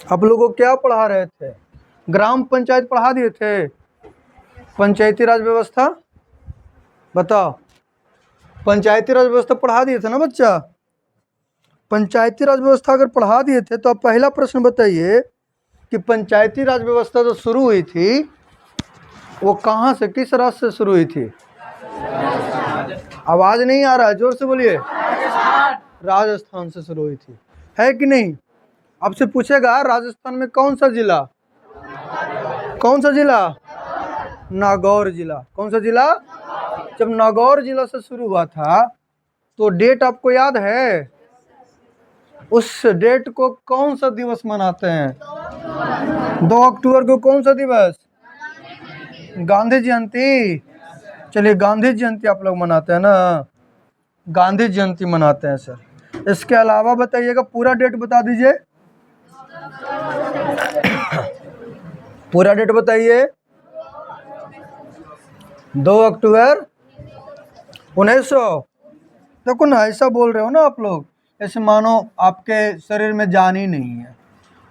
आप लोगों को क्या पढ़ा रहे थे? ग्राम पंचायत पढ़ा दिए थे? पंचायती राज व्यवस्था बताओ, पंचायती राज व्यवस्था पढ़ा दिए थे ना बच्चा? पंचायती राज व्यवस्था अगर पढ़ा दिए थे तो आप पहला प्रश्न बताइए कि पंचायती राज व्यवस्था जो शुरू हुई थी वो कहाँ से, किस राज्य से शुरू हुई थी? आवाज नहीं आ रहा है, जोर से बोलिए। राजस्थान से शुरू हुई थी, है कि नहीं? आपसे पूछेगा राजस्थान में कौन सा जिला, कौन सा जिला? नागौर जिला। कौन सा जिला? जब नागौर जिला से शुरू हुआ था तो डेट आपको याद है? उस डेट को कौन सा दिवस मनाते हैं? 2 अक्टूबर को कौन सा दिवस? गांधी जयंती। चलिए गांधी जयंती आप लोग मनाते हैं ना, गांधी जयंती मनाते हैं सर। इसके अलावा बताइएगा, पूरा डेट बता दीजिए, पूरा डेट बताइए। 2 अक्टूबर 1900। देखो ना, ऐसा बोल रहे हो ना आप लोग, ऐसे मानो आपके शरीर में जान ही नहीं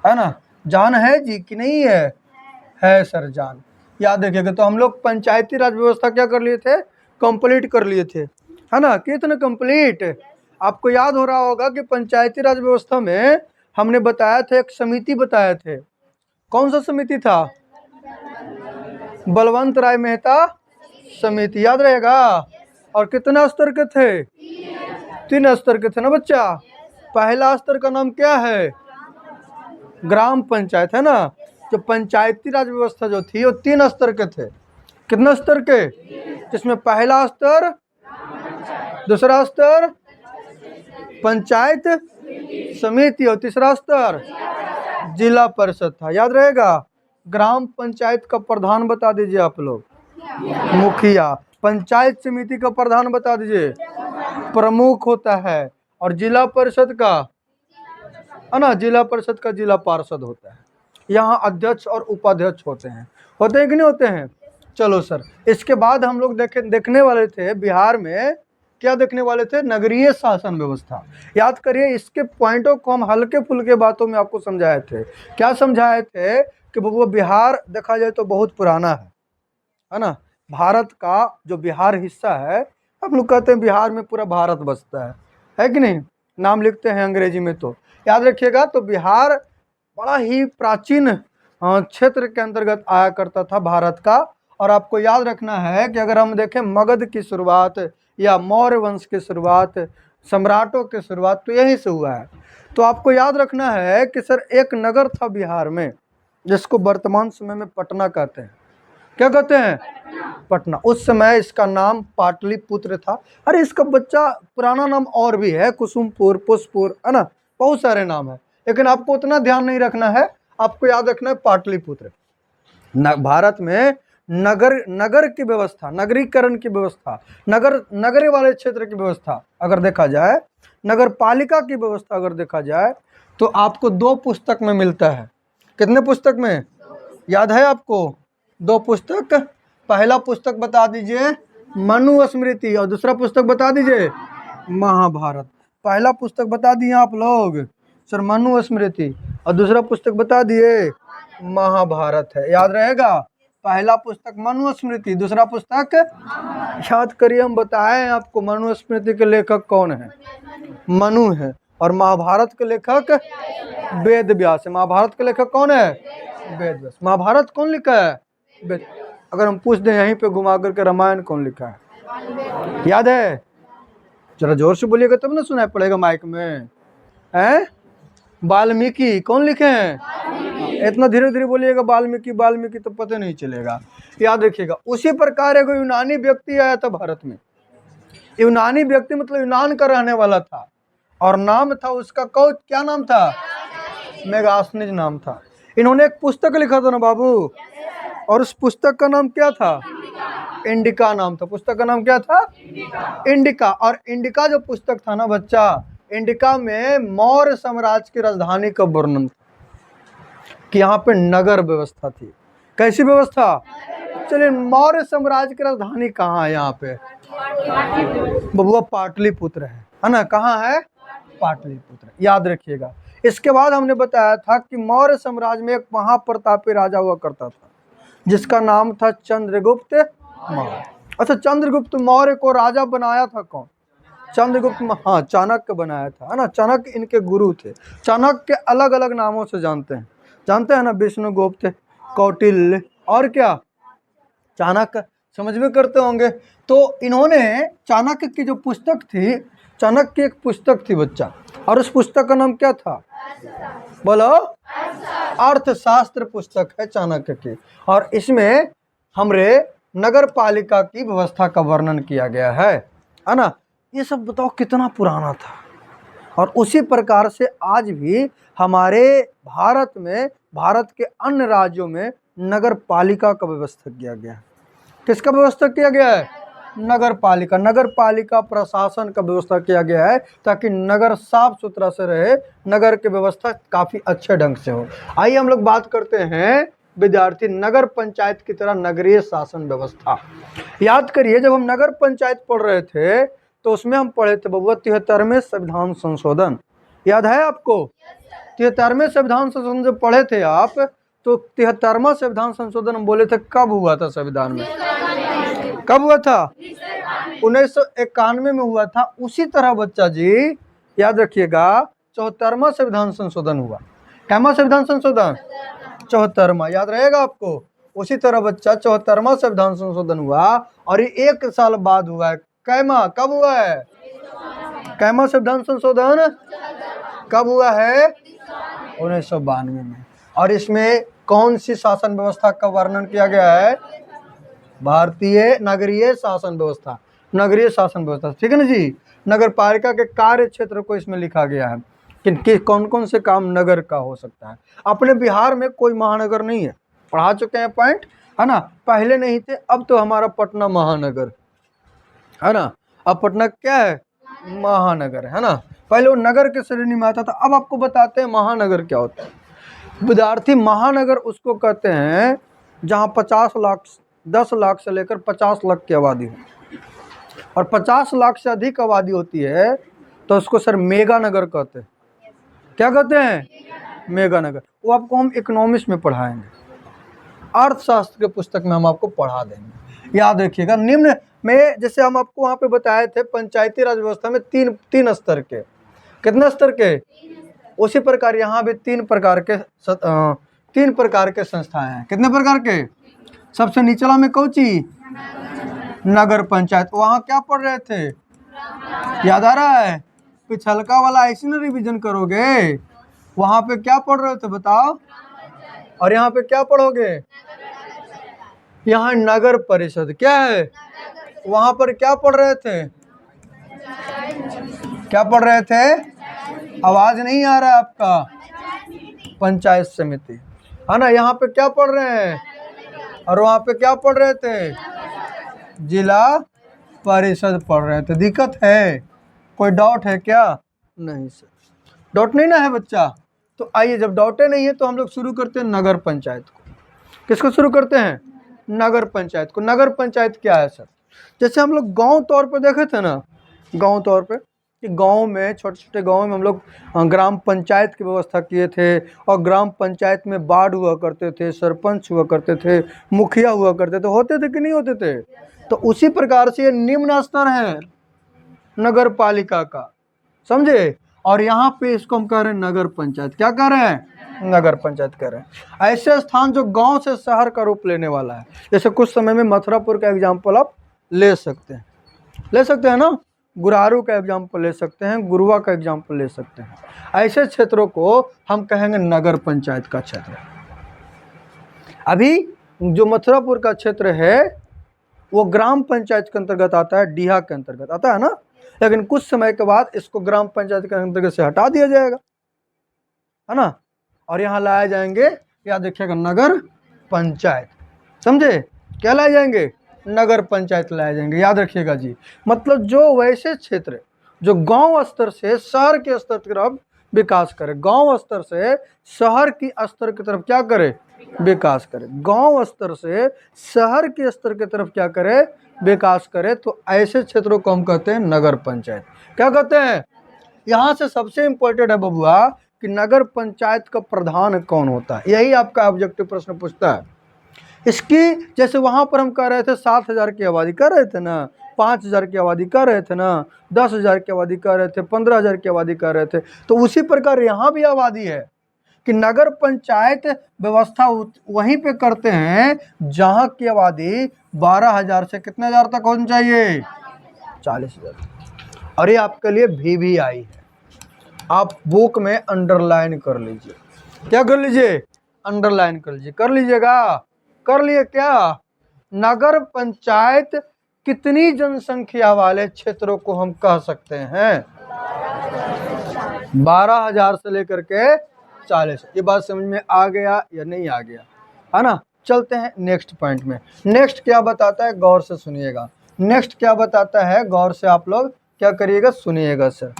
है ना? जान है जी कि नहीं है? है सर जान। याद रखिएगा। तो हम लोग पंचायती राज व्यवस्था क्या कर लिए थे? कंप्लीट कर लिए थे, है ना? कितने कंप्लीट? आपको याद हो रहा होगा कि पंचायती राज व्यवस्था में हमने बताया था, एक समिति बताए थे। कौन सा समिति था? बलवंत राय मेहता समिति, याद रहेगा। और कितने स्तर के थे? 3 स्तर के थे ना बच्चा। पहला स्तर का नाम क्या है? ग्राम पंचायत, है ना? जो पंचायती राज व्यवस्था जो थी वो 3 स्तर के थे। कितने स्तर के? जिसमें पहला स्तर, दूसरा स्तर पंचायत समिति और तीसरा स्तर जिला परिषद था, याद रहेगा। ग्राम पंचायत का प्रधान बता दीजिए आप लोग, मुखिया। पंचायत समिति का प्रधान बता दीजिए, प्रमुख होता है। और जिला परिषद का, है ना, जिला परिषद का जिला पार्षद होता है। यहाँ अध्यक्ष और उपाध्यक्ष होते हैं कि नहीं होते हैं? चलो सर, इसके बाद हम लोग देखने वाले थे बिहार में, क्या देखने वाले थे? नगरीय शासन व्यवस्था। याद करिए, इसके पॉइंटों को हम हल्के फुल्के बातों में आपको समझाए थे। क्या समझाए थे? कि वो बिहार देखा जाए तो बहुत पुराना है ना? भारत का जो बिहार हिस्सा है, हम लोग कहते हैं बिहार में पूरा भारत बसता है कि नहीं? नाम लिखते हैं अंग्रेजी में, तो याद रखिएगा। तो बिहार बड़ा ही प्राचीन क्षेत्र के अंतर्गत आया करता था भारत का। और आपको याद रखना है कि अगर हम देखें मगध की शुरुआत या मौर्य वंश की शुरुआत, सम्राटों की शुरुआत तो यहीं से हुआ है। तो आपको याद रखना है कि सर एक नगर था बिहार में जिसको वर्तमान समय में पटना कहते हैं। क्या कहते हैं? पटना। उस समय इसका नाम पाटलिपुत्र था। अरे इसका बच्चा पुराना नाम और भी है, कुसुमपुर, पुष्पुर, है ना? बहुत सारे नाम है, लेकिन आपको उतना ध्यान नहीं रखना है। आपको याद रखना है पाटलिपुत्र। भारत में नगर की व्यवस्था, नगरीकरण की व्यवस्था, नगरी वाले क्षेत्र की व्यवस्था अगर देखा जाए, नगर पालिका की व्यवस्था अगर देखा जाए, तो आपको 2 पुस्तक में मिलता है। कितने पुस्तक में? याद है आपको? 2 पुस्तक। पहला पुस्तक बता दीजिए, मनुस्मृति, और दूसरा पुस्तक बता दीजिए, महाभारत। पहला पुस्तक बता दिए आप लोग सर मनुस्मृति, और दूसरा पुस्तक बता दिए महाभारत है, याद रहेगा। पहला पुस्तक मनुस्मृति, दूसरा पुस्तक, याद करिए। हम बताएं आपको मनुस्मृति के लेखक कौन है? मनु है। और महाभारत के लेखक वेद व्यास है। महाभारत के लेखक कौन है? वेद व्यास। महाभारत कौन लिखा है? वेद। अगर हम पूछ दें यहीं पे घुमा करके, रामायण कौन लिखा है? याद है? जरा जोर से बोलिएगा तब ना सुनाई पड़ेगा माइक में। हैं? वाल्मीकि। कौन लिखे हैं? इतना धीरे धीरे बोलिएगा, वाल्मीकि वाल्मीकि, तो पता नहीं चलेगा। याद रखिएगा। उसी प्रकार एक यूनानी व्यक्ति आया था भारत में। यूनानी व्यक्ति मतलब यूनान का रहने वाला था, और नाम था उसका क्या नाम था? मेगास्थनीज नाम था। इन्होंने एक पुस्तक लिखा था ना बाबू, और उस पुस्तक का नाम क्या था? इंडिका नाम था। पुस्तक का नाम क्या था? इंडिका। और इंडिका जो पुस्तक था ना बच्चा, इंडिका में मौर्य साम्राज्य की राजधानी का वर्णन था, कि यहाँ पे नगर व्यवस्था थी। कैसी व्यवस्था? चलिए, मौर्य साम्राज्य की राजधानी कहाँ है? यहाँ पे बबुआ पाटलिपुत्र है ना? कहाँ है? पाटलिपुत्र। याद रखिएगा। इसके बाद हमने बताया था कि मौर्य साम्राज्य में एक महाप्रतापी राजा हुआ करता था जिसका नाम था चंद्रगुप्त मौर्य। अच्छा, चंद्रगुप्त मौर्य को राजा बनाया था कौन? हाँ, चाणक्य बनाया था, है ना। चाणक्य इनके गुरु थे। चाणक्य अलग अलग नामों से जानते हैं ना, विष्णुगुप्त, कौटिल्य और क्या, चाणक्य, समझ में करते होंगे। तो इन्होंने चाणक्य की जो पुस्तक थी, चाणक्य की एक पुस्तक थी बच्चा, और उस पुस्तक का नाम क्या था? बोलो। अर्थशास्त्र पुस्तक है चाणक्य की, और इसमें हमरे नगर पालिका की व्यवस्था का वर्णन किया गया है ना। ये सब बताओ कितना पुराना था। और उसी प्रकार से आज भी हमारे भारत में, भारत के अन्य राज्यों में नगर पालिका का व्यवस्था किया गया है। किसका व्यवस्था किया गया है? नगर पालिका। नगर पालिका प्रशासन का व्यवस्था किया गया है ताकि नगर साफ सुथरा से रहे, नगर की व्यवस्था काफी अच्छे ढंग से हो। आइए हम लोग बात करते हैं विद्यार्थी नगर पंचायत की तरह नगरीय शासन व्यवस्था। याद करिए, जब हम नगर पंचायत पढ़ रहे थे तो उसमें हम पढ़े थे बबुआ 73वें संविधान संशोधन। याद है आपको? 73वें संविधान संशोधन जब पढ़े थे आप, तो 73वां संविधान संशोधन हम बोले थे कब हुआ था? संविधान में कब हुआ था? 1991 में हुआ था। उसी तरह बच्चा जी याद रखिएगा, 74वां संविधान संशोधन हुआ। कैमा संविधान संशोधन? 74वां, याद रहेगा आपको। उसी तरह बच्चा 74वां संविधान संशोधन हुआ, और ये 1 साल बाद हुआ है। कैमा कब हुआ है? कैमा संविधान संशोधन कब हुआ है? 1992 में। और इसमें कौन सी शासन व्यवस्था का वर्णन किया गया है? भारतीय नगरीय शासन व्यवस्था। नगरीय शासन व्यवस्था, ठीक है ना जी। नगर पालिका के कार्य क्षेत्र को इसमें लिखा गया है कि कौन कौन से काम नगर का हो सकता है। अपने बिहार में कोई महानगर नहीं है, पढ़ा चुके हैं पॉइंट, है ना। पहले नहीं थे, अब तो हमारा पटना महानगर है ना। अब पटना क्या है? महानगर है ना। पहले वो नगर के श्रेणी में आता था, अब आपको बताते हैं महानगर क्या होता है। विद्यार्थी, महानगर उसको कहते हैं जहां 50 लाख, 10 लाख से लेकर 50 लाख की आबादी हो, और 50 लाख से अधिक आबादी होती है तो उसको सर मेगा नगर कहते हैं। क्या कहते हैं? मेगा नगर। वो आपको हम इकोनॉमिक्स में पढ़ाएंगे, अर्थशास्त्र के पुस्तक में हम आपको पढ़ा देंगे। याद रखिएगा, निम्न में जैसे हम आपको वहां पे बताए थे पंचायती राज व्यवस्था में तीन स्तर के, कितने स्तर के? उसी प्रकार यहाँ भी 3 प्रकार के संस्थाएं हैं। कितने प्रकार के? सबसे निचला में कौन ची? नगर पंचायत। वहाँ क्या पढ़ रहे थे? याद आ रहा है? पिछलका वाला ऐसे ना रिवीजन करोगे। वहाँ पे क्या पढ़ रहे थे बताओ? और यहाँ पे क्या पढ़ोगे? यहाँ नगर परिषद क्या है? वहाँ पर क्या पढ़ रहे थे? क्या पढ़ रहे थे? आवाज नहीं आ रहा है आपका। पंचायत समिति, है ना। यहाँ पे क्या पढ़ रहे हैं? और वहाँ पे क्या पढ़ रहे थे? जिला परिषद पढ़ रहे थे। दिक्कत है? कोई डाउट है क्या? नहीं सर, डाउट नहीं ना है बच्चा। तो आइए, जब डाउटे नहीं है तो हम लोग शुरू करते हैं नगर पंचायत को। किसको शुरू करते हैं? नगर पंचायत को। नगर पंचायत क्या है सर? जैसे हम लोग गांव तौर पे देखे थे ना, गांव तौर पे कि गांव में, छोटे छोटे गांव में हम लोग ग्राम पंचायत की व्यवस्था किए थे, और ग्राम पंचायत में वार्ड हुआ करते थे, सरपंच हुआ करते थे, मुखिया हुआ करते थे। होते थे कि नहीं होते थे? तो उसी प्रकार से ये निम्न स्तर है नगर पालिका का, समझे। और यहाँ पे इसको हम कह रहे हैं नगर पंचायत। क्या कह रहे हैं? नगर पंचायत कह रहे हैं। ऐसे स्थान जो गांव से शहर का रूप लेने वाला है। जैसे कुछ समय में मथुरापुर का एग्जाम्पल आप ले सकते हैं ना। गुरारू का एग्जाम्पल ले सकते हैं, गुरुआ का एग्जाम्पल ले सकते हैं। ऐसे क्षेत्रों को हम कहेंगे नगर पंचायत का क्षेत्र। अभी जो मथुरापुर का क्षेत्र है वो ग्राम पंचायत के अंतर्गत आता है, डीहा के अंतर्गत आता है ना। लेकिन कुछ समय के बाद इसको ग्राम पंचायत के अंतर्गत से हटा दिया जाएगा, है ना। और यहाँ लाया जाएंगे, याद रखिएगा, नगर पंचायत। समझे? क्या लाए जाएंगे? नगर पंचायत लाए जाएंगे। याद रखिएगा जी। मतलब जो वैसे क्षेत्र जो गांव स्तर से शहर के स्तर की तरफ विकास करे, गांव स्तर से शहर की स्तर की तरफ क्या करे? विकास करे। गांव स्तर से शहर के स्तर की तरफ क्या करे? विकास करे। तो ऐसे क्षेत्रों को हम कहते हैं नगर पंचायत। क्या कहते हैं? यहाँ से सबसे इम्पोर्टेंट है बबुआ कि नगर पंचायत का प्रधान कौन होता है। यही आपका ऑब्जेक्टिव प्रश्न पूछता है। इसकी जैसे वहां पर हम कह रहे थे 7,000 की आबादी कर रहे थे ना, 5,000 की आबादी कर रहे थे ना, 10,000 की आबादी कर रहे थे, 15,000 की आबादी कर रहे थे, तो उसी प्रकार यहाँ भी आबादी है कि नगर पंचायत व्यवस्था वहीं पे करते हैं जहां की आबादी 12,000 से कितने हजार तक होनी चाहिए, 40,000। और ये आपके लिए भी आई है, आप बुक में अंडरलाइन कर लीजिए। क्या कर लीजिए, अंडरलाइन कर लीजिए। कर लीजिएगा, कर लिए क्या। नगर पंचायत कितनी जनसंख्या वाले क्षेत्रों को हम कह सकते हैं, 12,000 से लेकर के 40। ये बात समझ में आ गया या नहीं आ गया, है ना। चलते हैं नेक्स्ट पॉइंट में। नेक्स्ट क्या बताता है, गौर से सुनिएगा। नेक्स्ट क्या बताता है, गौर से आप लोग क्या करिएगा, सुनिएगा सर।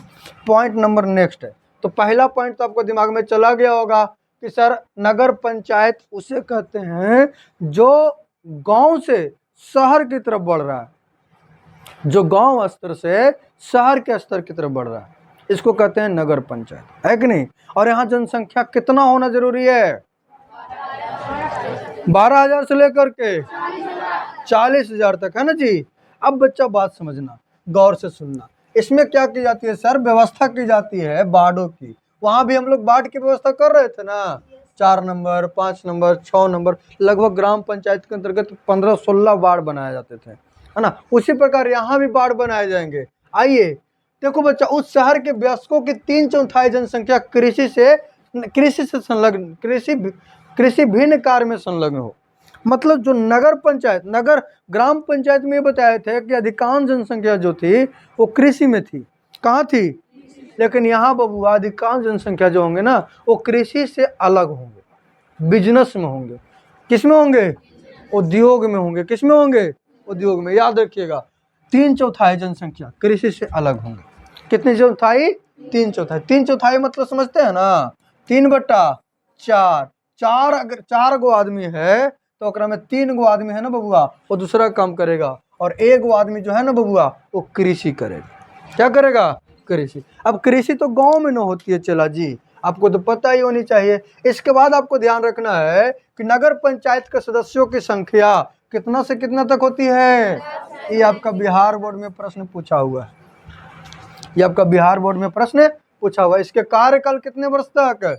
पॉइंट नंबर नेक्स्ट है। तो पहला पॉइंट तो आपको दिमाग में चला गया होगा कि सर नगर पंचायत उसे कहते हैं जो गांव से शहर की तरफ बढ़ रहा है, जो गांव स्तर से शहर के स्तर की तरफ बढ़ रहा है, इसको कहते हैं नगर पंचायत, है कि नहीं। और यहाँ जनसंख्या कितना होना जरूरी है, 12,000 से लेकर के 40,000 तक, है ना जी। अब बच्चा बात समझना, गौर से सुनना। इसमें क्या की जाती है सर, व्यवस्था की जाती है वार्डों की। वहां भी हम लोग वार्ड की व्यवस्था कर रहे थे ना, 4 नंबर, 5 नंबर, 6 नंबर, लगभग ग्राम पंचायत के अंतर्गत 15-16 वार्ड बनाए जाते थे, है ना। उसी प्रकार यहाँ भी वार्ड बनाए जाएंगे। आइए देखो बच्चा, उस शहर के वयस्कों की 3/4 जनसंख्या कृषि से संलग्न, कृषि भिन्न कार्य में संलग्न हो। मतलब जो नगर पंचायत, नगर ग्राम पंचायत में बताए थे कि अधिकांश जनसंख्या जो थी वो कृषि में थी। कहाँ थी, लेकिन यहाँ बबुआ अधिकांश जनसंख्या जो होंगे ना वो कृषि से अलग होंगे, बिजनेस में होंगे। किस में होंगे, उद्योग में होंगे। किस में होंगे, उद्योग में। याद रखिएगा, 3/4 जनसंख्या कृषि से अलग होंगे। कितनी चौथाई, 3/4। 3/4 मतलब समझते हैं ना, 3/4। चार, अगर 4 गो आदमी है तो ओकरा में 3 गो आदमी है ना बबुआ, वो दूसरा काम करेगा, और 1 गो आदमी जो है ना बबुआ वो कृषि करेगा। क्या करेगा, कृषि। अब कृषि तो गांव में न होती है चला जी, आपको तो पता ही होनी चाहिए। इसके बाद आपको ध्यान रखना है कि नगर पंचायत के सदस्यों की संख्या कितना से कितना तक होती है। ये आपका बिहार बोर्ड में प्रश्न पूछा हुआ है, ये आपका बिहार बोर्ड में प्रश्न पूछा हुआ है। इसके कार्यकाल कितने वर्ष तक,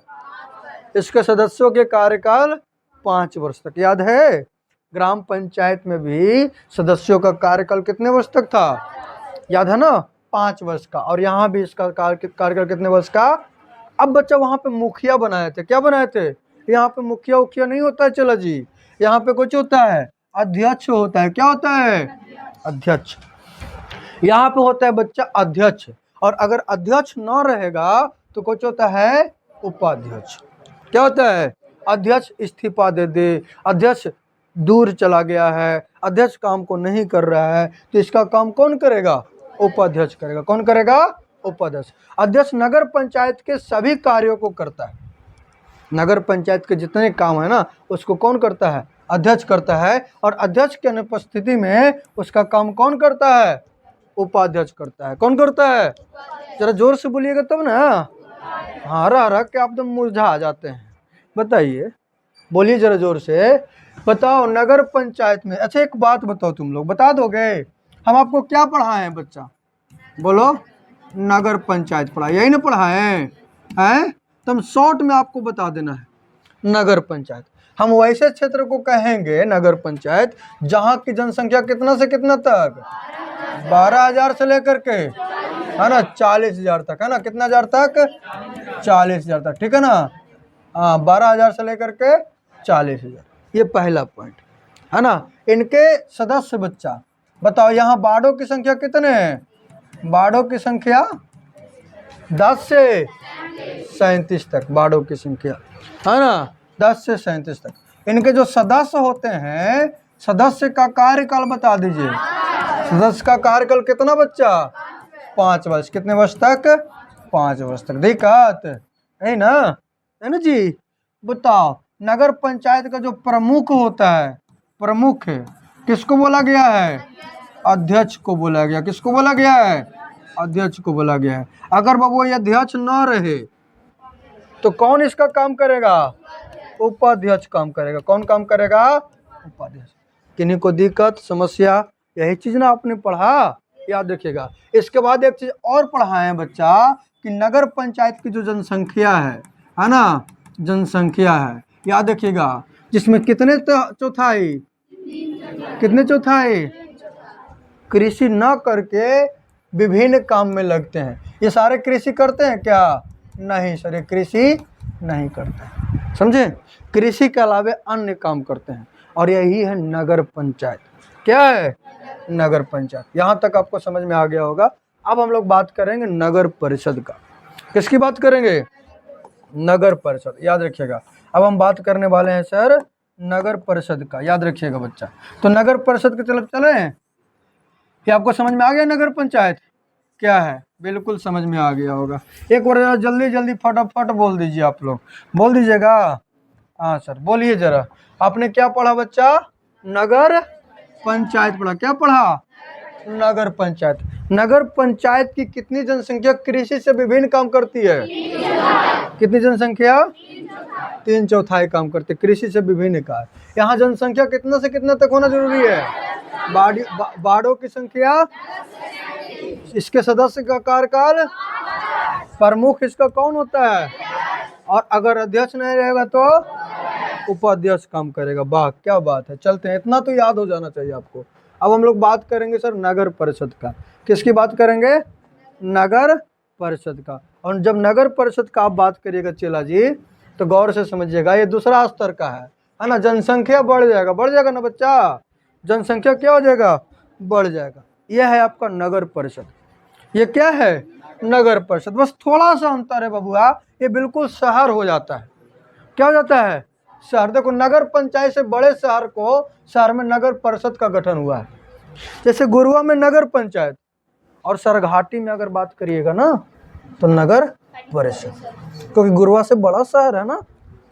इसके सदस्यों के कार्यकाल 5 वर्ष तक। याद है, ग्राम पंचायत में भी सदस्यों का कार्यकाल कितने वर्ष तक था, याद है ना, 5 वर्ष का। और यहाँ भी इसका कार्यकाल कितने वर्ष का। अब बच्चा वहाँ पे मुखिया बनाए थे। क्या बनाए थे, यहाँ पे मुखिया उखिया नहीं होता है चला जी, यहाँ पे कुछ होता है, अध्यक्ष होता है। क्या होता है, अध्यक्ष। यहाँ पे होता है बच्चा अध्यक्ष, और अगर अध्यक्ष न रहेगा तो कुछ होता है उपाध्यक्ष। क्या होता है, अध्यक्ष इस्तीफा दे दे, अध्यक्ष दूर चला गया है, अध्यक्ष काम को नहीं कर रहा है, तो इसका काम कौन करेगा, उपाध्यक्ष करेगा। कौन करेगा, उपाध्यक्ष। अध्यक्ष नगर पंचायत के सभी कार्यों को करता है। नगर पंचायत के जितने काम है ना उसको कौन करता है, अध्यक्ष करता है। और अध्यक्ष की अनुपस्थिति में उसका काम कौन करता है, उपाध्यक्ष करता है। कौन करता है, जरा जोर से बोलिएगा तब ना। हाँ, रह के आप तो मुरझा जाते हैं। बताइए, बोलिए जरा जोर से, बताओ नगर पंचायत में। अच्छा एक बात बताओ, तुम लोग बता दोगे हम आपको क्या पढ़ाए हैं बच्चा, बोलो। नगर पंचायत पढ़ा, यही ना पढ़ाए हैं। तुम शॉर्ट में आपको बता देना है नगर पंचायत। हम वैसे क्षेत्र को कहेंगे नगर पंचायत जहाँ की जनसंख्या कितना से कितना तक, 12,000 से लेकर के, है ना, 40,000 तक, है ना। कितना हजार तक, 40,000 तक, ठीक है ना। हाँ, 12,000 से लेकर के 40,000। ये पहला पॉइंट है ना। इनके सदस्य बच्चा बताओ, यहाँ वार्डों की संख्या कितने हैं, वार्डों की संख्या 10 से 37 तक, वार्डों की संख्या, है ना, 10 से 37 तक। इनके जो सदस्य होते हैं, सदस्य का कार्यकाल बता दीजिए। सदस्य का कार्यकाल कितना बच्चा, 5 वर्ष। कितने वर्ष तक, 5 वर्ष तक। दिक्कत है ना, है ना जी। बताओ, नगर पंचायत का जो प्रमुख होता है, प्रमुख है, किसको बोला गया है, अध्यक्ष को बोला गया। किसको बोला गया है, अध्यक्ष को बोला गया है। अगर बाबू ये अध्यक्ष न रहे, तो कौन इसका काम करेगा? उपाध्यक्ष काम करेगा। कौन काम करेगा? उपाध्यक्ष। किन्हीं को दिक्कत समस्या, यही चीज ना आपने पढ़ा, याद रखिएगा। इसके बाद एक चीज और पढ़ा है बच्चा कि नगर पंचायत की जो जनसंख्या है ना, जनसंख्या है, याद रखिएगा, जिसमें कितने चौथाई, कितने चौथाई कृषि न करके विभिन्न काम में लगते हैं। ये सारे कृषि करते हैं क्या? नहीं सर, ये कृषि नहीं करते हैं, समझे? कृषि के अलावे अन्य काम करते हैं, और यही है नगर पंचायत। क्या है? नगर पंचायत। यहाँ तक आपको समझ में आ गया होगा। अब हम लोग बात करेंगे नगर परिषद का। किसकी बात करेंगे? नगर परिषद, याद रखिएगा। अब हम बात करने वाले हैं सर नगर परिषद का, याद रखिएगा बच्चा। तो नगर परिषद की तरफ चले हैं। क्या आपको समझ में आ गया नगर पंचायत क्या है? बिल्कुल समझ में आ गया होगा। एक बार जल्दी जल्दी फटाफट बोल दीजिए, आप लोग बोल दीजिएगा। हाँ सर बोलिए जरा, आपने क्या पढ़ा बच्चा? नगर पंचायत पढ़ा। क्या पढ़ा? नगर पंचायत। नगर पंचायत की कितनी जनसंख्या कृषि से विभिन्न काम करती है? कितनी जनसंख्या? 3/4 काम करते कृषि से विभिन्न कार्य। यहाँ जनसंख्या कितना से कितना तक होना जरूरी है? वार्डों की संख्या, इसके सदस्य का कार्यकाल, प्रमुख इसका कौन होता है, और अगर अध्यक्ष नहीं रहेगा तो उपाध्यक्ष काम करेगा। वाह क्या बात है। चलते हैं, इतना तो याद हो जाना चाहिए आपको। अब हम लोग बात करेंगे सर नगर परिषद का। किसकी बात करेंगे? नगर परिषद का। और जब नगर परिषद का आप बात करिएगा चेला जी, तो गौर से समझिएगा, ये दूसरा स्तर का है ना। जनसंख्या बढ़ जाएगा, बढ़ जाएगा ना बच्चा, जनसंख्या क्या हो जाएगा? बढ़ जाएगा। यह है आपका नगर परिषद। ये क्या है? नगर परिषद। बस थोड़ा सा अंतर है बबुआ, ये बिल्कुल शहर हो जाता है। क्या हो जाता है? शहर। देखो नगर पंचायत से बड़े शहर को, शहर में नगर परिषद का गठन हुआ है। जैसे गुरुआ में नगर पंचायत, और सरघाटी में अगर बात करिएगा ना तो नगर परिषद, क्योंकि गुरुआ से बड़ा शहर है ना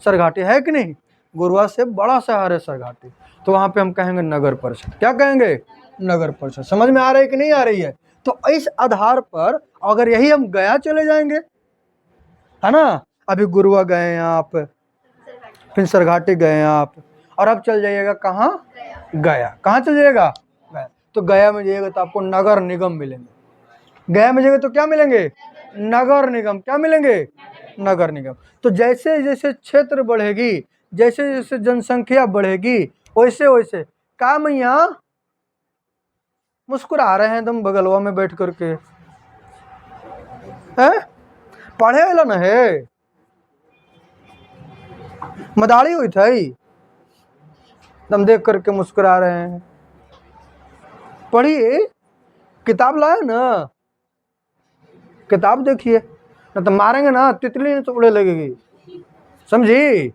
सरघाटी, है कि नहीं? गुरुआ से बड़ा शहर है सरघाटी, तो वहां पे हम कहेंगे नगर परिषद। क्या कहेंगे? नगर परिषद। समझ में आ रही है कि नहीं आ रही है? तो इस आधार पर अगर यही हम गया चले जाएंगे, है ना, अभी गुरुआ गए हैं आप, फिर सरघाटी गए हैं आप, और अब चल जाइएगा कहाँ? गया। कहाँ चल जाइएगा? गया। तो गया में जाइएगा तो आपको नगर निगम मिलेंगे। गया में जाइएगा तो क्या मिलेंगे? नगर निगम। क्या मिलेंगे? नगर निगम। तो जैसे जैसे क्षेत्र बढ़ेगी, जैसे जैसे जनसंख्या बढ़ेगी, वैसे वैसे काम यहाँ मुस्कुरा रहे हैं एकदम बगलवा में बैठ करके, हैं? पढ़े वाला न है, मदारी हुई थी, दम देख करके मुस्कुरा रहे हैं। पढ़िए, किताब लाए ना, किताब देखिए, ना तो मारेंगे ना तितली नहीं तो उड़े लगेगी, समझी?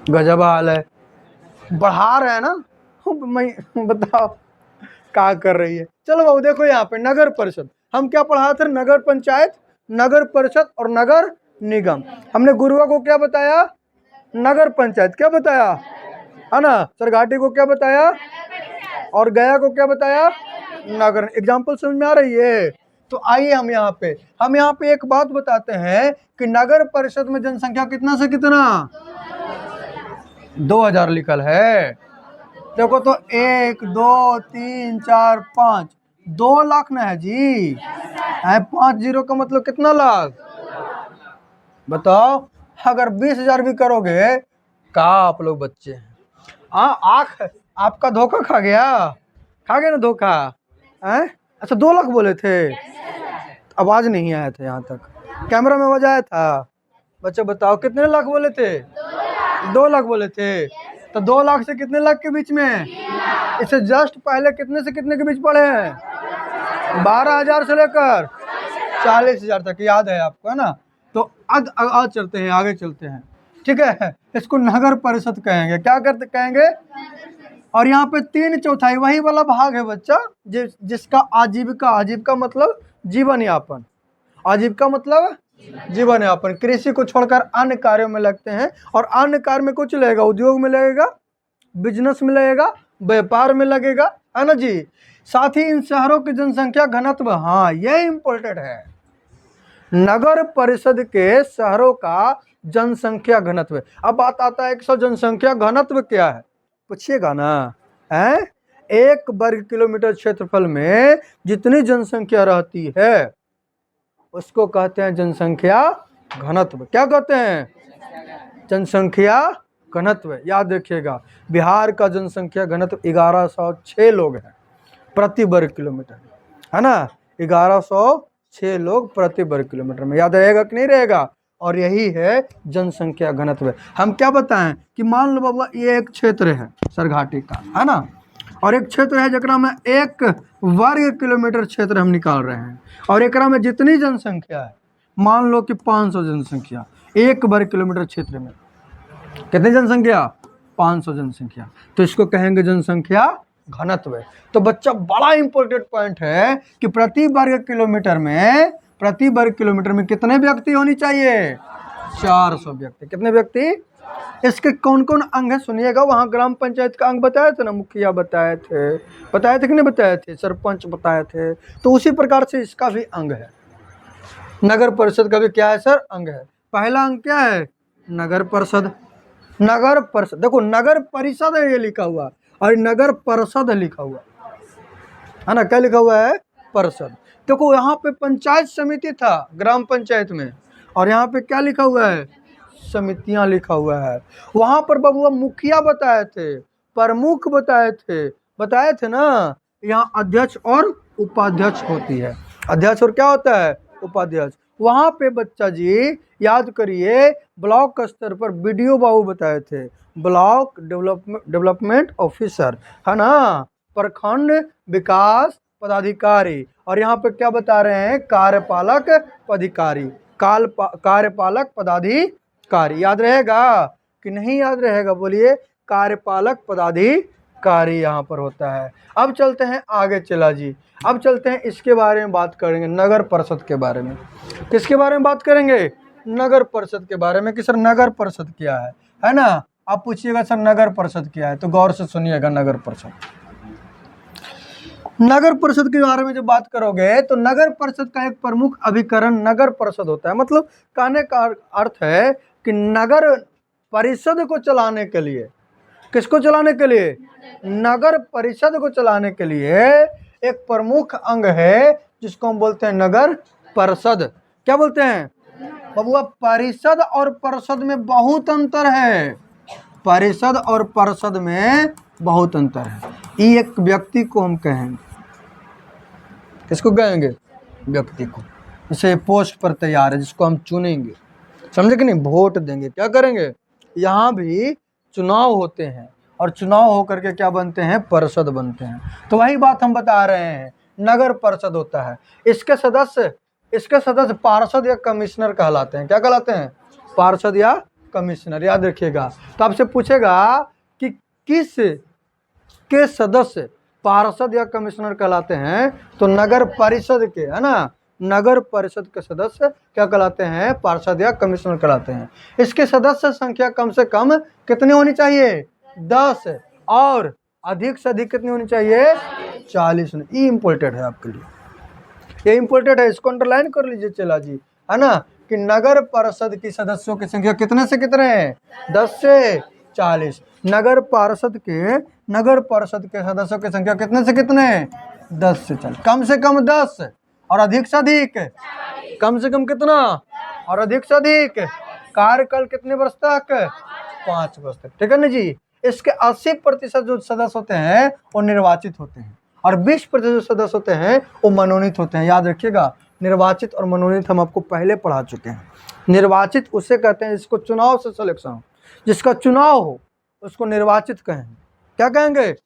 गजब हाल है। बढ़ा रहे हैं ना, मैं बताओ क्या कर रही है। चलो बाबू देखो यहाँ पे नगर परिषद, हम क्या पढ़ा थे? नगर पंचायत, नगर परिषद और नगर निगम। हमने गुरुआ को क्या बताया? नगर पंचायत। क्या बताया? है ना। सरघाटी को क्या बताया? और गया को क्या बताया? नगर। एग्जाम्पल समझ में आ रही है? तो आइए हम यहाँ पे एक बात बताते हैं कि नगर परिषद में जनसंख्या कितना से कितना? 2000 लिखल है। देखो तो 1 2 3 4 5, 2 लाख ना है जी, है 5 जीरो का मतलब कितना लाख? बताओ। अगर 20,000 भी करोगे, का आप लोग बच्चे हैं। आँख आपका धोखा खा गया ना धोखा है? अच्छा 2 लाख बोले थे, आवाज नहीं आया था यहाँ तक, कैमरा में आवाज आया था? बच्चे बताओ कितने लाख बोले थे? 2 लाख बोले थे। तो 2 लाख से कितने लाख के बीच में? इससे जस्ट पहले कितने से कितने के बीच पढ़े हैं? 12,000 से लेकर 40,000 तक, याद है आपको, है ना। तो आज चलते हैं, आगे चलते हैं, ठीक है। इसको नगर परिषद कहेंगे। क्या करते कहेंगे? और यहाँ पे 3/4 वही वाला भाग है बच्चा, जिसका आजीविका मतलब जीवन यापन, आजीविका मतलब जीवन यापन, कृषि को छोड़कर अन्य कार्यों में लगते हैं। और अन्य कार्य में कुछ लगेगा, उद्योग में लगेगा, बिजनेस में लगेगा, व्यापार में लगेगा, है ना जी। साथ ही इन शहरों की जनसंख्या घनत्व, हाँ यह इम्पोर्टेंट है, नगर परिषद के शहरों का जनसंख्या घनत्व। अब बात आता है 100 जनसंख्या घनत्व क्या है, पूछिएगा ना, है 1 वर्ग किलोमीटर क्षेत्रफल में जितनी जनसंख्या रहती है उसको कहते हैं जनसंख्या घनत्व। क्या कहते हैं? जनसंख्या घनत्व। याद रखिएगा, बिहार का जनसंख्या घनत्व 1106 लोग हैं प्रति वर्ग किलोमीटर, है ना, 1106 लोग प्रति वर्ग किलोमीटर में। याद रहेगा कि नहीं रहेगा? और यही है जनसंख्या घनत्व। हम क्या बताएं कि मान लो बाबा ये एक क्षेत्र है सरघाटी का, है ना, और एक क्षेत्र है जकरा में 1 वर्ग किलोमीटर क्षेत्र हम निकाल रहे हैं, और एकरा में जितनी जनसंख्या है, मान लो कि 500 जनसंख्या 1 वर्ग किलोमीटर क्षेत्र में, कितनी जनसंख्या? 500 जनसंख्या, तो इसको कहेंगे जनसंख्या घनत्व। तो बच्चा बड़ा इंपॉर्टेंट पॉइंट है कि प्रति वर्ग किलोमीटर में कितने व्यक्ति होनी चाहिए? 400 व्यक्ति। कितने व्यक्ति? इसके कौन कौन अंग है सुनिएगा। वहाँ ग्राम पंचायत का अंग बताए थे ना, मुखिया बताए थे कि नहीं बताए थे, सरपंच बताए थे, तो उसी प्रकार से इसका भी अंग है। नगर परिषद का भी क्या है सर? अंग है। पहला अंग क्या है? नगर परिषद। नगर परिषद, देखो नगर परिषद है ये लिखा हुआ, और नगर परिषद लिखा हुआ है ना, क्या लिखा हुआ है? परिषद। देखो यहाँ पे पंचायत समिति था ग्राम पंचायत में, और यहाँ पे क्या लिखा हुआ है? समितियां लिखा हुआ है। वहां पर बबुआ मुखिया बताए थे, प्रमुख बताए थे ना। यहाँ अध्यक्ष और उपाध्यक्ष होती है। अध्यक्ष और क्या होता है? उपाध्यक्ष। वहां पे बच्चा जी याद करिए, ब्लॉक स्तर पर बीडीओ बाबू बताए थे, ब्लॉक डेवलपमेंट ऑफिसर, है ना, प्रखंड विकास पदाधिकारी, और यहाँ पे क्या बता रहे हैं? कार्यपालक पदाधिकारी, कार्यपालक पदाधिकारी। याद रहेगा कि नहीं याद रहेगा? बोलिए, कार्यपालक पदाधिकारी यहाँ पर होता है। अब चलते हैं आगे, चला जी, अब चलते हैं इसके बारे में बात करेंगे, नगर परिषद के बारे में। किसके बारे में बात करेंगे? नगर परिषद के बारे में, कि सर नगर परिषद क्या है ना। आप पूछिएगा सर नगर परिषद क्या है, तो गौर से सुनिएगा। नगर परिषद के बारे में जब बात करोगे तो नगर परिषद का एक प्रमुख अभिकरण नगर परिषद होता है। मतलब कहने का अर्थ है कि नगर परिषद को चलाने के लिए, किसको चलाने के लिए? नगर परिषद को चलाने के लिए एक प्रमुख अंग है जिसको हम बोलते हैं नगर परिषद। क्या बोलते हैं बबुआ? परिषद और परिषद में बहुत अंतर है। परिषद और परिषद में बहुत अंतर है। ये एक व्यक्ति को हम कहेंगे, किसको कहेंगे? व्यक्ति को। जैसे पोस्ट पर तैयार है जिसको हम चुनेंगे, समझे कि नहीं? वोट देंगे, क्या करेंगे? यहाँ भी चुनाव होते हैं, और चुनाव होकर के क्या बनते हैं? परिषद बनते हैं। तो वही बात हम बता रहे हैं, नगर परिषद होता है। इसके सदस्य पार्षद या कमिश्नर कहलाते हैं। क्या कहलाते हैं? पार्षद या कमिश्नर। याद रखिएगा। तो आपसे पूछेगा कि किस के सदस्य पार्षद या कमिश्नर कहलाते हैं, तो नगर परिषद के, है ना, नगर परिषद के सदस्य क्या कहलाते हैं? पार्षद या कमिश्नर कहलाते हैं। इसके सदस्य संख्या कम से कम कितनी होनी चाहिए? 10, और अधिक से अधिक कितनी होनी चाहिए? 40। ये इम्पोर्टेंट है आपके लिए, ये इम्पोर्टेंट है, इसको अंडरलाइन कर लीजिए चला जी, है ना, कि नगर परिषद की सदस्यों की संख्या कितने से कितने है? 10 से 40। नगर परिषद के सदस्यों की संख्या कितने से कितने? 10 से 40। कम से कम 10 और अधिक से अधिक, कम से कम कितना और अधिक से अधिक? कार्यकाल कितने वर्ष तक? 5 वर्ष तक। ठीक है ना जी। इसके 80% जो सदस्य होते हैं वो निर्वाचित होते हैं, और 20% जो सदस्य होते हैं वो मनोनीत होते हैं। याद रखिएगा, निर्वाचित और मनोनीत हम आपको पहले पढ़ा चुके हैं। निर्वाचित उसे कहते हैं जिसको चुनाव से सिलेक्शन हो, जिसका चुनाव हो उसको निर्वाचित कहेंगे। क्या कहेंगे?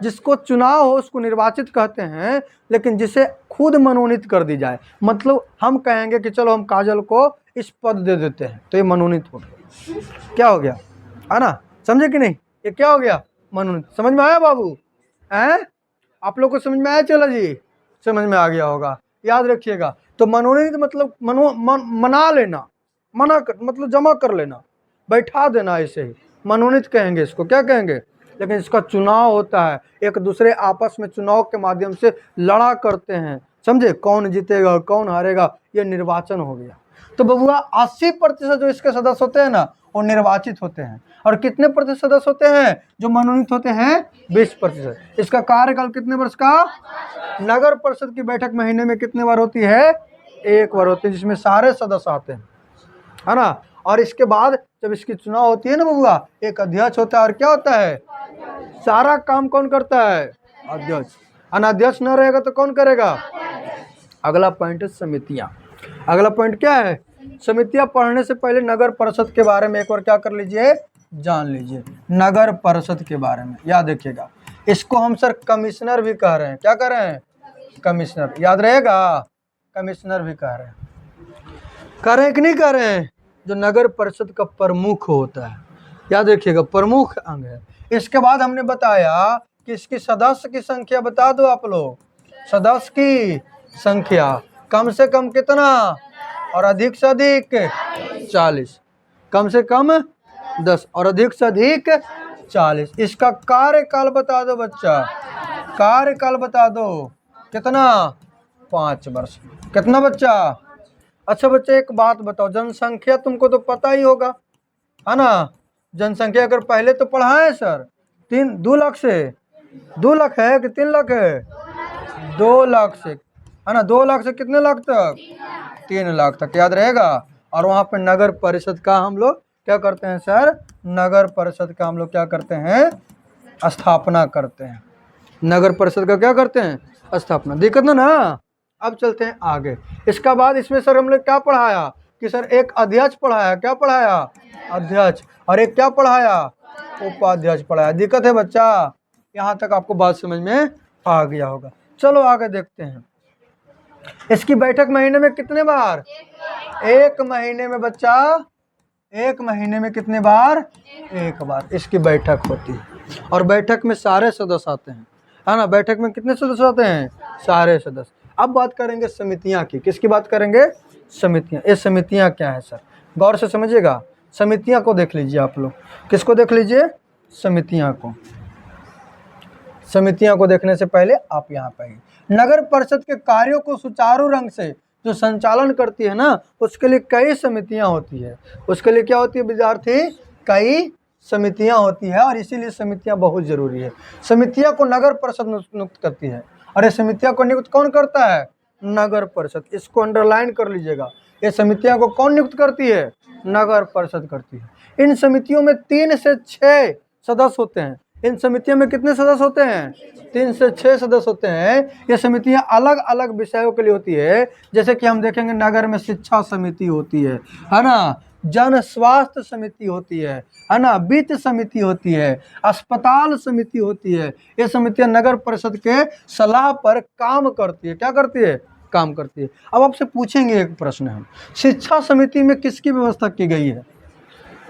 जिसको चुनाव हो उसको निर्वाचित कहते हैं, लेकिन जिसे खुद मनोनीत कर दी जाए, मतलब हम कहेंगे कि चलो हम काजल को इस पद दे देते हैं, तो ये मनोनीत हो गया। क्या हो गया? है ना, समझे कि नहीं? ये क्या हो गया? मनोनीत। समझ में आया बाबू? हैं? आप लोग को समझ में आया? चलो जी, समझ में आ गया होगा। याद रखिएगा। तो मनोनीत मतलब मना लेना, मतलब जमा कर लेना, बैठा देना, ऐसे ही मनोनीत कहेंगे इसको। क्या कहेंगे? लेकिन इसका चुनाव होता है, एक दूसरे आपस में चुनाव के माध्यम से लड़ा करते हैं, समझे? कौन जीतेगा कौन हारेगा ये निर्वाचन हो गया। तो बबुआ 80% जो इसके सदस्य होते हैं ना वो निर्वाचित होते हैं, और कितने प्रतिशत सदस्य होते हैं जो मनोनीत होते हैं? 20%। इसका कार्यकाल कितने वर्ष का? नगर परिषद की बैठक महीने में कितने बार होती है? 1 बार होती है, जिसमें सारे सदस्य आते हैं, है ना। और इसके बाद जब इसकी चुनाव होती है ना बबुआ, एक अध्यक्ष होता है, और क्या होता है? सारा काम कौन करता है? अध्यक्ष। अध्यक्ष न रहेगा तो कौन करेगा? अगला पॉइंट है समितियां। अगला पॉइंट क्या है? समितियां। पढ़ने से पहले नगर परिषद के बारे में एक बार क्या कर लीजिए? जान लीजिए नगर परिषद के बारे में। याद रखिएगा, इसको हम सर कमिश्नर भी कह रहे हैं। क्या कह रहे हैं? कमिश्नर। याद रहेगा, कमिश्नर भी कह रहे हैं। कह रहे हैं कि नहीं कह रहे हैं? जो नगर परिषद का प्रमुख होता है, याद रखिएगा, प्रमुख अंग है। इसके बाद हमने बताया कि इसकी सदस्य की संख्या बता दो आप लोग। सदस्य की संख्या कम से कम कितना और अधिक से अधिक? 40। कम से कम 10 और अधिक से अधिक 40। इसका कार्यकाल बता दो बच्चा। कार्यकाल बता दो कितना? 5 वर्ष। कितना बच्चा? अच्छा बच्चे एक बात बताओ, जनसंख्या तुमको तो पता ही होगा, है ना। जनसंख्या अगर पहले तो पढ़ा है सर 2 लाख से। 2 लाख है कि 3 लाख है? 2 लाख से, है ना। 2 लाख से कितने लाख तक? 3 लाख तक। याद रहेगा। और वहाँ पे नगर परिषद का हम लोग क्या करते हैं सर? नगर परिषद का हम लोग क्या करते हैं? स्थापना करते हैं। नगर परिषद का क्या करते हैं? स्थापना। दिक्कत ना। अब चलते हैं आगे। इसका बाद इसमें सर हम लोग क्या पढ़ाया कि सर एक अध्यक्ष पढ़ाया। क्या पढ़ाया? अध्यक्ष। और एक क्या पढ़ाया? उपाध्यक्ष पढ़ाया। दिक्कत है बच्चा? यहाँ तक आपको बात समझ में आ गया होगा। चलो आगे देखते हैं। इसकी बैठक महीने में कितने बार? 1 महीने में बच्चा। 1 महीने में कितने बार? 1 बार इसकी बैठक होती है। और बैठक में सारे सदस्य आते हैं, है ना। बैठक में कितने सदस्य आते हैं? सारे सदस्य। अब बात करेंगे समितियां की। किसकी बात करेंगे? समितियां। ये समितियां क्या है सर? गौर से समझिएगा। समितियां को देख लीजिए आप लोग। किसको देख लीजिए? समितियां को। समितियां को देखने से पहले आप यहाँ पे आइए। नगर परिषद के कार्यों को सुचारू ढंग से जो संचालन करती है ना, उसके लिए कई समितियां होती है। उसके लिए क्या होती है विद्यार्थी? कई समितियां होती है, और इसीलिए समितियां बहुत जरूरी है। समितियां को नगर परिषद नियुक्त करती है, और ये समितियां को नियुक्त कौन करता है? नगर परिषद। इसको अंडरलाइन कर लीजिएगा। ये समितियां को कौन नियुक्त करती है? नगर परिषद करती है। इन समितियों में 3 से 6 सदस्य होते हैं। इन समितियों में कितने सदस्य होते हैं? 3 से 6 सदस्य होते हैं। ये समितियां अलग अलग विषयों के लिए होती है। जैसे कि हम देखेंगे नगर में शिक्षा समिति होती है ना। जन स्वास्थ्य समिति होती है ना। वित्त समिति होती है। अस्पताल समिति होती है। ये समितियां नगर परिषद के सलाह पर काम करती है। क्या करती है? काम करती है। अब आपसे पूछेंगे एक प्रश्न हम, शिक्षा समिति में किसकी व्यवस्था की गई है?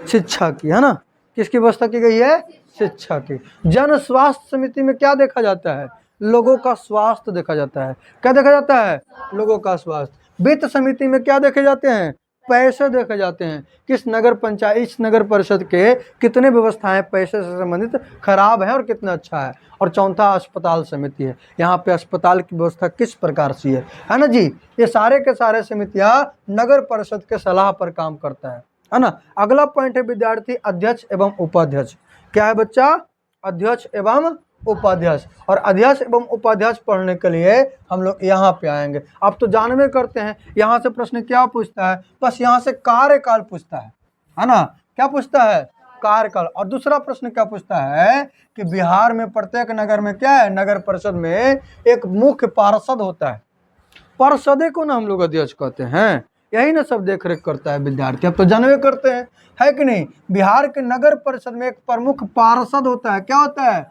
शिक्षा की, है ना। किसकी व्यवस्था की गई है? शिक्षा की। जन स्वास्थ्य समिति में क्या देखा जाता है? लोगों का स्वास्थ्य देखा जाता है। क्या देखा जाता है? लोगों का स्वास्थ्य। वित्त समिति में क्या देखे जाते हैं? पैसे देखे जाते हैं। किस नगर पंचायत, इस नगर परिषद के कितने व्यवस्थाएं पैसे से संबंधित खराब है और कितना अच्छा है। और चौथा अस्पताल समिति है। यहाँ पे अस्पताल की व्यवस्था किस प्रकार से है ना जी। ये सारे के सारे समितियां नगर परिषद के सलाह पर काम करता है ना। अगला पॉइंट है विद्यार्थी अध्यक्ष एवं उपाध्यक्ष। क्या है बच्चा? अध्यक्ष एवं उपाध्यक्ष। और अध्यक्ष एवं उपाध्यक्ष पढ़ने के लिए हम लोग यहाँ पे आएंगे। अब तो जानवे करते हैं यहाँ से प्रश्न क्या पूछता है? बस यहाँ से कार्यकाल पूछता है ना। क्या पूछता है? कार्यकाल। और दूसरा प्रश्न क्या पूछता है कि बिहार में प्रत्येक नगर में क्या है? नगर परिषद में एक मुख्य पार्षद होता है। पार्षदे को ना हम लोग अध्यक्ष कहते हैं। यही ना सब देख रेख करता है विद्यार्थी। अब तो जानवे करते हैं, है कि नहीं। बिहार के नगर परिषद में एक प्रमुख पार्षद होता है। क्या होता है?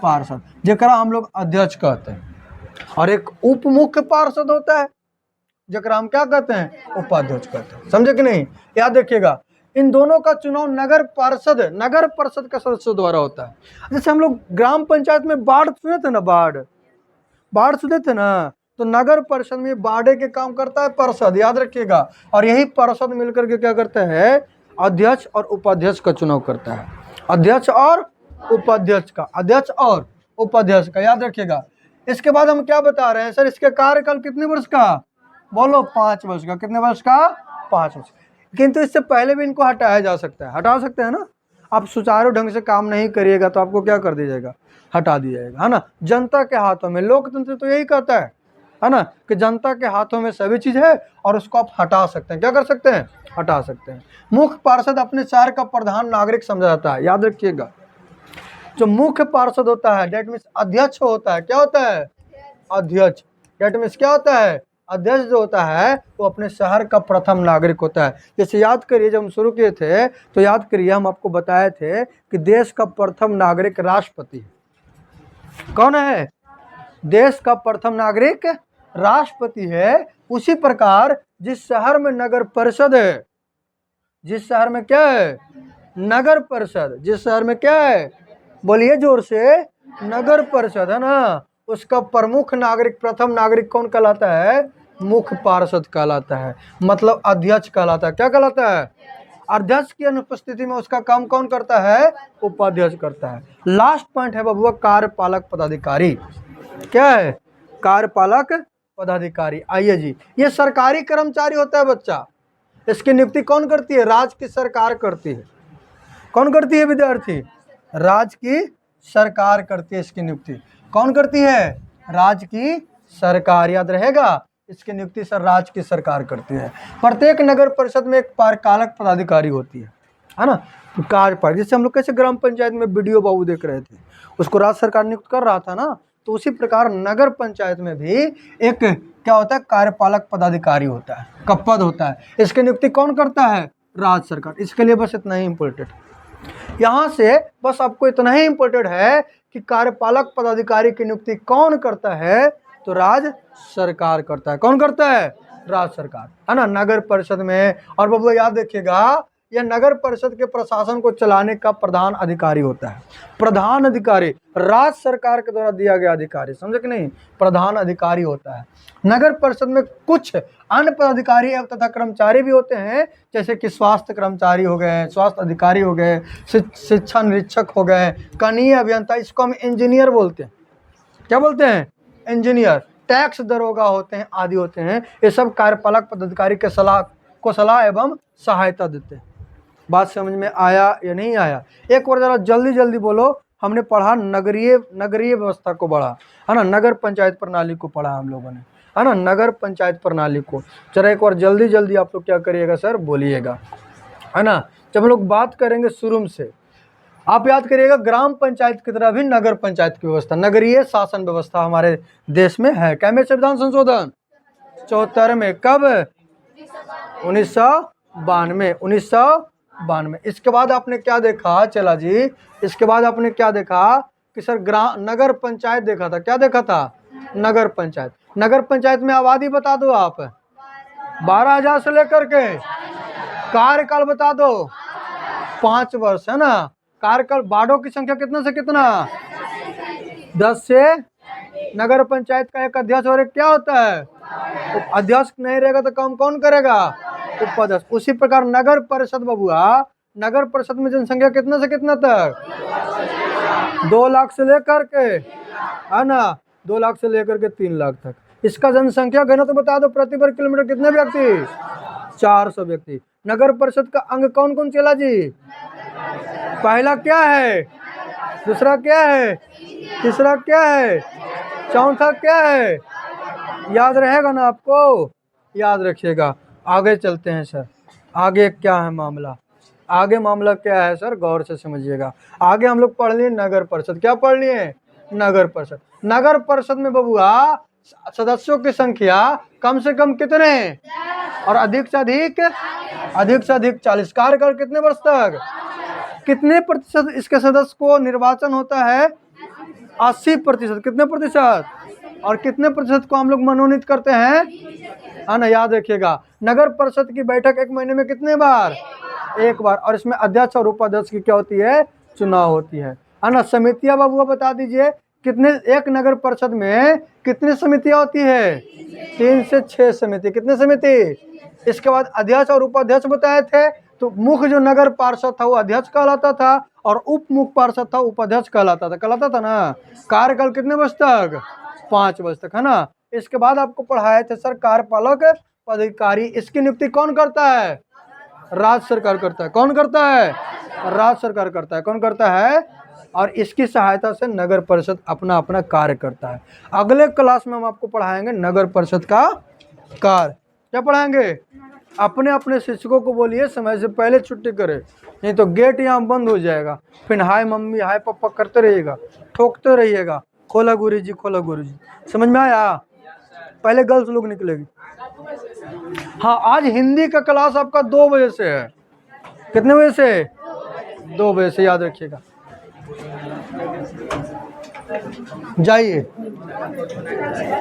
पार्षद, जकरा हम लोग अध्यक्ष कहते हैं। और एक उप मुख्य पार्षद होता है, जकरा हम क्या कहते हैं? उपाध्यक्ष कहते हैं। समझे कि नहीं? याद रखिएगा, इन दोनों का चुनाव नगर परिषद के सदस्यों द्वारा होता है। जैसे हम लोग ग्राम पंचायत में बाढ़ सुने थे ना, बाढ़ सुने थे ना, तो नगर परिषद में बाढ़े के काम करता है पार्षद। याद रखिएगा। और यही पार्षद मिलकर के क्या करता है? अध्यक्ष और उपाध्यक्ष का चुनाव करता है। अध्यक्ष और उपाध्यक्ष का, अध्यक्ष और उपाध्यक्ष का। याद रखिएगा। इसके बाद हम क्या बता रहे हैं सर? इसके कार्यकाल कितने वर्ष का? बोलो 5 वर्ष का। कितने वर्ष का? 5 वर्ष। किंतु इससे पहले भी इनको हटाया जा सकता है, हटा सकते हैं ना। आप सुचारू ढंग से काम नहीं करिएगा तो आपको क्या कर दिया जाएगा? हटा दिया जाएगा, है ना। जनता के हाथों में, लोकतंत्र तो यही कहता है ना, कि जनता के हाथों में सभी चीज है और उसको आप हटा सकते हैं। क्या कर सकते हैं? हटा सकते हैं। मुख्य पार्षद अपने शहर का प्रधान नागरिक समझा जाता है, याद रखिएगा। जो मुख्य पार्षद होता है डेट मीन्स अध्यक्ष होता है। क्या होता है? अध्यक्ष। डेट मीन्स क्या होता है? अध्यक्ष जो होता है वो अपने शहर का प्रथम नागरिक होता है। जैसे याद करिए, जब हम शुरू किए थे तो याद करिए, हम आपको बताए थे कि देश का प्रथम नागरिक राष्ट्रपति है। कौन है? देश का प्रथम नागरिक राष्ट्रपति है। उसी प्रकार जिस शहर में नगर परिषद है, जिस शहर में क्या है? नगर परिषद। जिस शहर में क्या है? बोलिए जोर से, नगर परिषद, है ना। उसका प्रमुख नागरिक, प्रथम नागरिक कौन कहलाता है? मुख्य पार्षद कहलाता है, मतलब अध्यक्ष कहलाता है। क्या कहलाता है? अध्यक्ष की अनुपस्थिति में उसका काम कौन करता है? उपाध्यक्ष करता है। लास्ट पॉइंट है बबुआ, कार्यपालक पदाधिकारी। क्या है? कार्यपालक पदाधिकारी। आइए जी, ये सरकारी कर्मचारी होता है बच्चा। इसकी नियुक्ति कौन करती है? राज्य की सरकार करती है। कौन करती है विद्यार्थी? राज्य की सरकार करती है। इसकी नियुक्ति कौन करती है? राज्य की सरकार। याद रहेगा, इसकी नियुक्ति सर राज्य की सरकार करती है। प्रत्येक नगर परिषद में एक कार्यपालक पदाधिकारी होती है ना। तो कार्यपालक, जैसे हम लोग कैसे ग्राम पंचायत में बीडीओ बाबू देख रहे थे, उसको राज्य सरकार नियुक्त कर रहा था ना, तो उसी प्रकार नगर पंचायत में भी एक क्या होता है? कार्यपालक पदाधिकारी होता है, का पद होता है। इसकी नियुक्ति कौन करता है? राज्य सरकार। इसके लिए बस इतना ही इम्पोर्टेंट, यहाँ से बस आपको इतना ही इम्पोर्टेंट है कि कार्यपालक पदाधिकारी की नियुक्ति कौन करता है? तो राज्य सरकार करता है। कौन करता है? राज्य सरकार, है ना, नगर परिषद में। और बाबू याद रखिएगा, यह नगर परिषद के प्रशासन को चलाने का प्रधान अधिकारी होता है। प्रधान अधिकारी राज्य सरकार के द्वारा दिया गया अधिकारी, समझे कि नहीं? प्रधान अधिकारी होता है। नगर परिषद में कुछ अन्य पदाधिकारी तथा कर्मचारी भी होते हैं, जैसे कि स्वास्थ्य कर्मचारी हो गए, स्वास्थ्य अधिकारी हो गए, शिक्षा निरीक्षक हो गए, कनीय अभियंता, इसको हम इंजीनियर बोलते हैं। क्या बोलते हैं? इंजीनियर। टैक्स दरोगा होते हैं, आदि होते हैं। ये सब कार्यपालक पदाधिकारी के सलाह एवं सहायता देते हैं। बात समझ में आया या नहीं आया? एक बार जरा जल्दी जल्दी बोलो। हमने पढ़ा नगरीय व्यवस्था को पढ़ा, है ना, नगर पंचायत प्रणाली को पढ़ा हम लोगों ने, है ना, नगर पंचायत प्रणाली को। जरा एक बार जल्दी जल्दी आप लोग क्या करिएगा सर? बोलिएगा, है ना। जब हम लोग बात करेंगे शुरू से, आप याद करिएगा, ग्राम पंचायत की तरह भी नगर पंचायत की व्यवस्था, नगरीय शासन व्यवस्था हमारे देश में है। क्या में संविधान संशोधन 74 में, कब? 1992। इसके बाद आपने क्या देखा? चला जी, इसके बाद आपने क्या देखा कि सर नगर पंचायत देखा था। क्या देखा था? नगर पंचायत। नगर पंचायत में आबादी बता दो आप, 12,000 से लेकर के, कार्यकाल बता दो 5 वर्ष, है ना। कार्यकाल, वार्डों की संख्या कितना से कितना? 10 से। नगर पंचायत का एक अध्यक्ष और एक क्या होता है? अध्यक्ष नहीं रहेगा तो काम कौन करेगा? उपाध्यक्ष। उसी प्रकार नगर परिषद बबुआ, नगर परिषद में जनसंख्या कितना से कितना तक? 2 लाख से लेकर के, है ना, 2 लाख से लेकर के 3 लाख तक। इसका जनसंख्या घनत्व तो बता दो, प्रति वर्ग किलोमीटर कितने व्यक्ति? 400 व्यक्ति। नगर परिषद का अंग कौन कौन चला जी? पहला क्या है? दूसरा क्या है? तीसरा क्या है? चौथा क्या है? याद रहेगा ना आपको? याद रखिएगा। आगे चलते हैं सर। आगे क्या है मामला? आगे मामला क्या है सर? गौर से समझिएगा। आगे हम लोग पढ़ लिए नगर परिषद। क्या पढ़ लिए? नगर परिषद। नगर परिषद में बबुआ सदस्यों की संख्या कम से कम कितने और अधिक से अधिक 40। कार्यकाल कितने वर्ष तक? कितने प्रतिशत इसके सदस्य को निर्वाचन होता है? 80%। कितने प्रतिशत? और कितने प्रतिशत को हम लोग मनोनीत करते हैं, है ना? याद रखिएगा, नगर परिषद की बैठक 1 महीने में कितने बार? 1 बार। और इसमें अध्यक्ष और उपाध्यक्ष की क्या होती है? चुनाव होती है ना। समितियां बाबुआ बता दीजिए, कितने एक नगर परिषद में कितनी समितियां होती है? 3 से 6 समिति। कितने समिति? इसके बाद अध्यक्ष और उपाध्यक्ष बताए थे। तो मुख्य जो नगर पार्षद था वो अध्यक्ष कहलाता था और उप मुख्य पार्षद था उपाध्यक्ष कहलाता था ना। कार्यकाल कितने वर्ष तक? 5 वर्ष तक, है ना। इसके बाद आपको पढ़ाए थे सर कार्यपालक पदाधिकारी, इसकी नियुक्ति कौन करता है? राज्य सरकार करता है। कौन करता है? राज्य सरकार करता है। कौन करता है? और इसकी सहायता से नगर परिषद अपना अपना कार्य करता है। अगले क्लास में हम आपको पढ़ाएंगे नगर परिषद का कार्य। क्या पढ़ाएंगे? अपने अपने शिक्षकों को बोलिए समय से पहले छुट्टी करे, नहीं तो गेट यहाँ बंद हो जाएगा। फिर हाय मम्मी हाय पापा करते रहिएगा, ठोकते रहिएगा, खोला गुरुजी खोला गुरुजी। समझ में आया? पहले गर्ल्स लोग निकलेगी। हाँ, आज हिंदी का क्लास आपका 2 बजे से है। कितने बजे से? 2 बजे से, याद रखिएगा। जाइए।